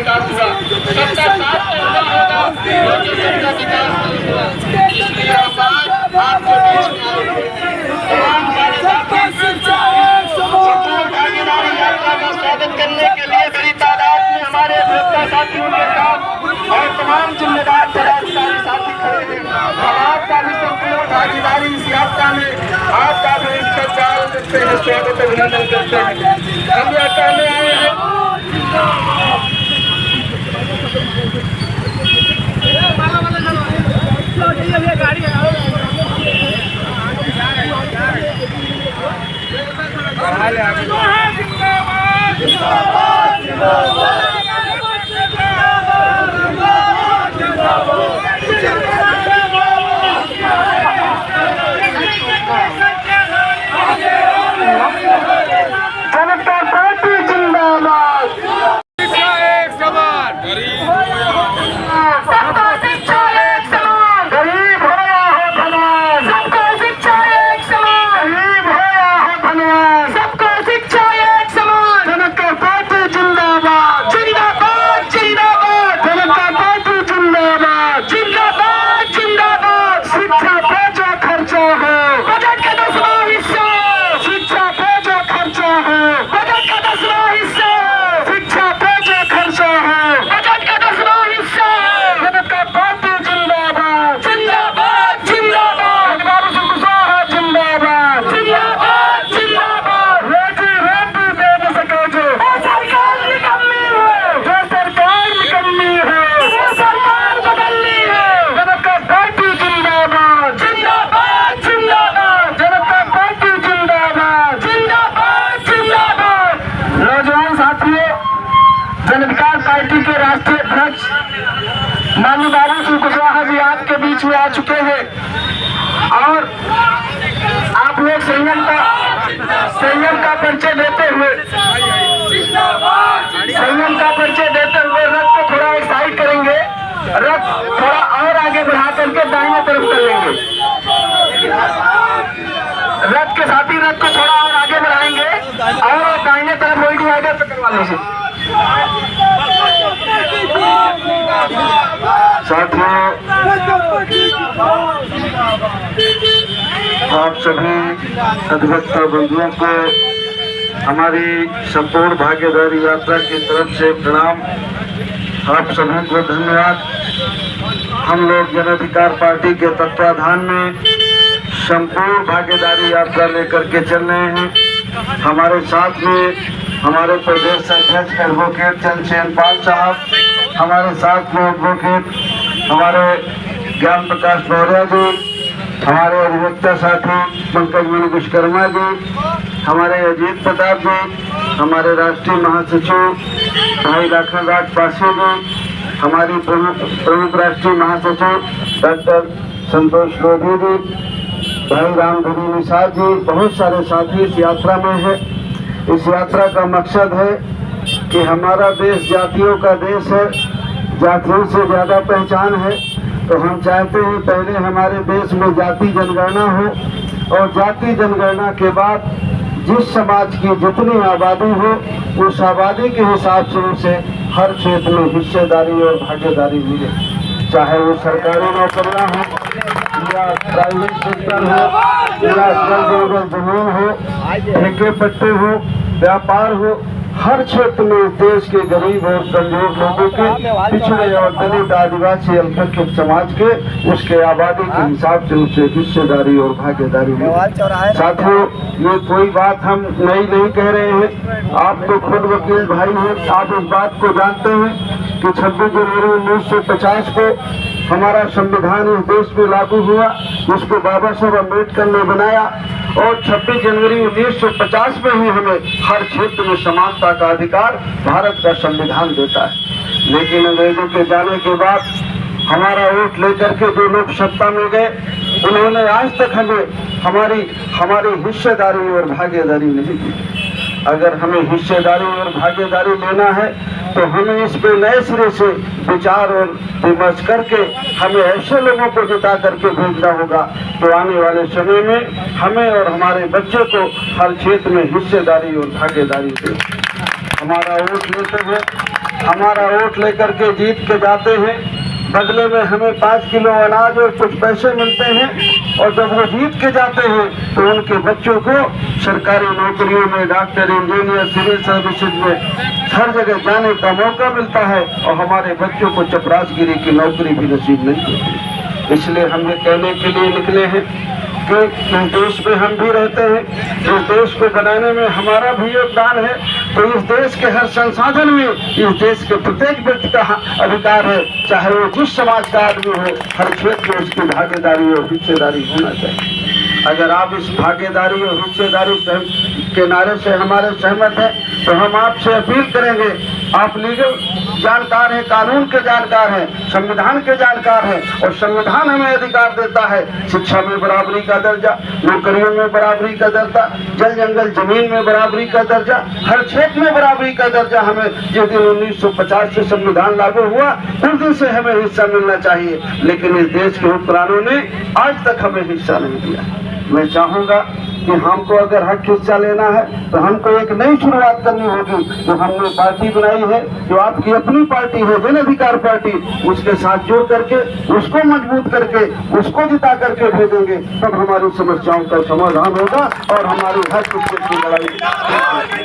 विकास हुआ, सबका साथ होगा, लेकिन सबका विकास नहीं हुआ। इसलिए हम आज आपके बीच में आए तमाम भागीदारी यात्रा का स्वागत करने के लिए बड़ी तादाद में हमारे भ्रष्टा साथियों के साथ और तमाम जिम्मेदार पदाधिकारी साथी खड़े हैं। हम आपका भी संपूर्ण भागीदारी इस यात्रा में आपका भी इस्तेमाल करते हैं, स्वागत अभिनंदन करते हैं। हम यह कहने आए हैं जनता पार्टी जिंदाबाद, शिक्षा एक समान, सबको शिक्षा एक समान, गरीब हो या हो धनवान, सबको शिक्षा एक समान, गरीब हो या हो धनवान, सबको शिक्षा एक समान। जनता पार्टी जिंदाबाद, जिंदाबाद जिंदाबाद, जनता पार्टी जिंदाबाद, जिंदाबाद जिंदाबाद। शिक्षा पे जो खर्चा है बजट का 10वां हिस्सा, शिक्षा पे जो खर्चा है बजट का 10वां हिस्सा, शिक्षा पे जो खर्चा है बजट का 10वां हिस्सा। जनता पार्टी जिंदाबाद, जिंदाबाद जिंदाबाद, बाबू सिंह कुशवाहा जिंदाबाद, जिंदाबाद जिंदाबाद। रोजी रोटी दे न सके जो सरकार निकम्मी है, जो सरकार निकम्मी है, वो सरकार बदलनी है। जनता पार्टी जिंदाबाद, जिंदाबाद जिंदाबाद, जनता पार्टी जिंदाबाद, जिंदाबाद जिंदाबाद। नौजवान साथियों, जन अधिकार पार्टी के राष्ट्रीय अध्यक्ष माननीय बाबू सिंह कुशवाहा जी आपके बीच में आ चुके हैं और आप लोग संयम का परिचय देते हुए रथ को थोड़ा एक साइड करेंगे, रथ थोड़ा और आगे बढ़ा करके दाहिने तरफ कर लेंगे। रथ के साथी रथ को थोड़ा और आगे बढ़ाएंगे और दाहिने तरफ वही डिवाइडर पे करवा लीजिए। साथियों, आप सभी अधिवक्ता बंधुओं को हमारी संपूर्ण भागीदारी यात्रा की तरफ से प्रणाम। आप सभी को धन्यवाद। हम लोग जन अधिकार पार्टी के तत्वाधान में संपूर्ण भागीदारी यात्रा लेकर के चल रहे हैं। हमारे साथ में हमारे प्रदेश अध्यक्ष एडवोकेट चंद्रशेखर पाल साहब, हमारे साथ में एडवोकेट हमारे ज्ञान प्रकाश मौर्य जी, हमारे अधिवक्ता साथी पंकज मणि विश्वकर्मा जी, हमारे अजीत प्रताप जी, हमारे राष्ट्रीय महासचिव भाई लाखन राज पासी जी, हमारी प्रमुख राष्ट्रीय महासचिव डॉक्टर संतोष लोधी जी, भाई रामधनी निषाद जी, बहुत सारे साथी इस यात्रा में है। इस यात्रा का मकसद है कि हमारा देश जातियों का देश है, जातियों से ज़्यादा पहचान है। तो हम चाहते हैं पहले हमारे देश में जाति जनगणना हो और जाति जनगणना के बाद जिस समाज की जितनी आबादी हो उस आबादी के हिसाब से उसे हर क्षेत्र में हिस्सेदारी और भागीदारी मिले, चाहे वो सरकारी नौकरियां हो या प्राइवेट सेक्टर हो या जमीन हो, ठेके पट्टे हो, व्यापार हो, हर क्षेत्र में देश के गरीब और कमजोर लोगों के, पिछड़े और दलित आदिवासी अल्पसंख्यक समाज के, उसके आबादी के हिसाब से उसे हिस्सेदारी और भागीदारी मिले। साथियों, ये कोई बात हम नई नहीं कह रहे हैं, आप तो खुद वकील भाई हैं, आप इस बात को जानते हैं कि 26 जनवरी 1950 को हमारा संविधान इस देश में लागू हुआ, जिसको बाबा साहब अम्बेडकर ने बनाया और 26 जनवरी 1950 में ही हमें हर क्षेत्र में समानता का अधिकार भारत का संविधान देता है। लेकिन अंग्रेजों के जाने के बाद हमारा वोट लेकर के जो लोग सत्ता में गए, उन्होंने आज तक हमें हमारी हिस्सेदारी और भागीदारी नहीं दी। अगर हमें हिस्सेदारी और भागीदारी लेना है तो हमें इस पे नए सिरे से विचार और विमर्श करके हमें ऐसे लोगों को जिता करके भेजना होगा तो आने वाले समय में हमें और हमारे बच्चे को हर क्षेत्र में हिस्सेदारी और भागीदारी दे। हमारा वोट लेते हैं, हमारा वोट लेकर के जीत के जाते हैं। बदले में हमें 5 किलो अनाज और कुछ पैसे मिलते हैं और जब वो जीत के जाते हैं तो उनके बच्चों को सरकारी नौकरियों में, डॉक्टर, इंजीनियर, सिविल सर्विसेज में हर जगह जाने का मौका मिलता है और हमारे बच्चों को चपरासगिरी की नौकरी भी नसीब नहीं होती। इसलिए हम ये कहने के लिए निकले हैं कि इस देश में हम भी रहते हैं, इस देश को बनाने में हमारा भी योगदान है, तो इस देश के हर संसाधन में इस देश के प्रत्येक व्यक्ति का अधिकार है, चाहे वो जिस समाज का आदमी हो, हर क्षेत्र में उसकी भागीदारी और हिस्सेदारी होना चाहिए। अगर आप इस भागीदारी और हिस्सेदारी के नारे से हमारे सहमत हैं तो हम आपसे अपील करेंगे, आप लीगल जानकार हैं, कानून के जानकार हैं, संविधान के जानकार हैं और संविधान हमें अधिकार देता है शिक्षा में बराबरी का दर्जा, नौकरियों में बराबरी का दर्जा, जल जंगल जमीन में बराबरी का दर्जा, हर क्षेत्र में बराबरी का दर्जा। हमें जिस दिन 1950 से संविधान लागू हुआ उस दिन से हमें हिस्सा मिलना चाहिए, लेकिन इस देश के हुक्मरानों ने आज तक हमें हिस्सा नहीं दिया। मैं चाहूंगा कि हमको अगर हक हिस्सा लेना है तो हमको एक नई शुरुआत करनी होगी। जो हमने पार्टी बनाई है, जो आपकी अपनी पार्टी है, जन अधिकार पार्टी, उसके साथ जोड़ करके, उसको मजबूत करके, उसको जिता करके भेजेंगे, तब हमारी समस्याओं का समाधान होगा और हमारी हर किस्म की लड़ाई